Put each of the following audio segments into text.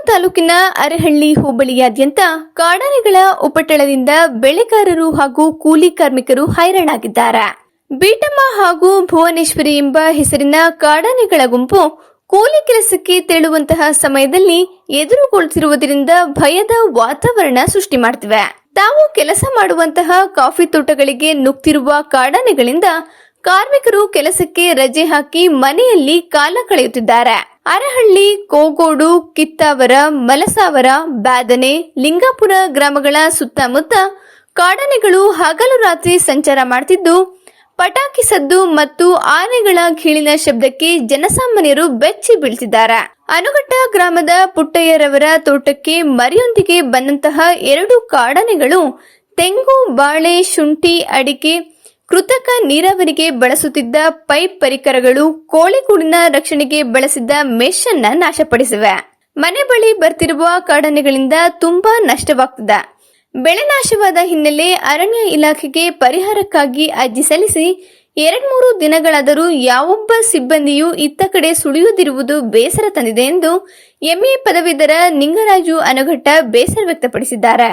ತಾಲೂಕಿನ ಅರಹಳ್ಳಿ ಹೋಬಳಿಯಾದ್ಯಂತ ಕಾಡಾನೆಗಳ ಉಪಟಳದಿಂದ ಬೆಳೆಗಾರರು ಹಾಗೂ ಕೂಲಿ ಕಾರ್ಮಿಕರು ಹೈರಾಣಾಗಿದ್ದಾರೆ. ಬೀಟಮ್ಮ ಹಾಗೂ ಭುವನೇಶ್ವರಿ ಎಂಬ ಹೆಸರಿನ ಕಾಡಾನೆಗಳ ಗುಂಪು ಕೂಲಿ ಕೆಲಸಕ್ಕೆ ತೆರಳುವಂತಹ ಸಮಯದಲ್ಲಿ ಎದುರುಗೊಳ್ಳುತ್ತಿರುವುದರಿಂದ ಭಯದ ವಾತಾವರಣ ಸೃಷ್ಟಿ ಮಾಡುತ್ತಿವೆ. ತಾವು ಕೆಲಸ ಮಾಡುವಂತಹ ಕಾಫಿ ತೋಟಗಳಿಗೆ ನುಗ್ತಿರುವ ಕಾಡಾನೆಗಳಿಂದ ಕಾರ್ಮಿಕರು ಕೆಲಸಕ್ಕೆ ರಜೆ ಹಾಕಿ ಮನೆಯಲ್ಲಿ ಕಾಲ ಕಳೆಯುತ್ತಿದ್ದಾರೆ. ಅರಹಳ್ಳಿ, ಕೋಗೋಡು, ಕಿತ್ತಾವರ, ಮಲಸಾವರ, ಬ್ಯಾದನೆ, ಲಿಂಗಾಪುರ ಗ್ರಾಮಗಳ ಸುತ್ತಮುತ್ತ ಕಾಡಾನೆಗಳು ಹಗಲು ರಾತ್ರಿ ಸಂಚಾರ ಮಾಡುತ್ತಿದ್ದು, ಪಟಾಕಿ ಸದ್ದು ಮತ್ತು ಆನೆಗಳ ಘೀಳಿನ ಶಬ್ದಕ್ಕೆ ಜನಸಾಮಾನ್ಯರು ಬೆಚ್ಚಿ ಬೀಳ್ತಿದ್ದಾರೆ. ಅನುಘಟ್ಟ ಗ್ರಾಮದ ಪುಟ್ಟಯ್ಯರವರ ತೋಟಕ್ಕೆ ಮರಿಯೊಂದಿಗೆ ಬಂದಂತಹ 2 ಕಾಡಾನೆಗಳು ತೆಂಗು, ಬಾಳೆ, ಶುಂಠಿ, ಅಡಿಕೆ, ಕೃತಕ ನೀರಾವರಿಗೆ ಬಳಸುತ್ತಿದ್ದ ಪೈಪ್ ಪರಿಕರಗಳು, ಕೋಳಿಗೂಡಿನ ರಕ್ಷಣೆಗೆ ಬಳಸಿದ್ದ ಮೆಶ್ ಅನ್ನ ನಾಶಪಡಿಸಿವೆ. ಮನೆ ಬಳಿ ಬರ್ತಿರುವ ಕಾಡಾನೆಗಳಿಂದ ತುಂಬಾ ನಷ್ಟವಾಗ್ತಿದೆ. ಬೆಳೆ ನಾಶವಾದ ಹಿನ್ನೆಲೆ ಅರಣ್ಯ ಇಲಾಖೆಗೆ ಪರಿಹಾರಕ್ಕಾಗಿ ಅರ್ಜಿ ಸಲ್ಲಿಸಿ 2-3 ದಿನಗಳಾದರೂ ಯಾವೊಬ್ಬ ಸಿಬ್ಬಂದಿಯೂ ಇತ್ತ ಕಡೆ ಸುಳಿಯುವುದಿರುವುದು ಬೇಸರ ತಂದಿದೆ ಎಂದು ಎಂಎ ಪದವೀಧರ ನಿಂಗರಾಜು ಅನುಘಟ್ಟ ಬೇಸರ ವ್ಯಕ್ತಪಡಿಸಿದ್ದಾರೆ.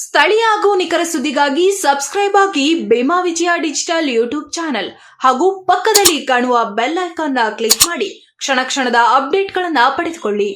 ಸ್ಥಳೀಯ ಹಾಗೂ ನಿಖರ ಸುದ್ದಿಗಾಗಿ ಸಬ್ಸ್ಕ್ರೈಬ್ ಆಗಿ ಬೇಮಾ ವಿಜಯ ಡಿಜಿಟಲ್ ಯೂಟ್ಯೂಬ್ ಚಾನೆಲ್ ಹಾಗೂ ಪಕ್ಕದಲ್ಲಿ ಕಾಣುವ ಬೆಲ್ ಐಕಾನ್ ಕ್ಲಿಕ್ ಮಾಡಿ ಕ್ಷಣ ಕ್ಷಣದ ಅಪ್ಡೇಟ್ಗಳನ್ನು ಪಡೆದುಕೊಳ್ಳಿ.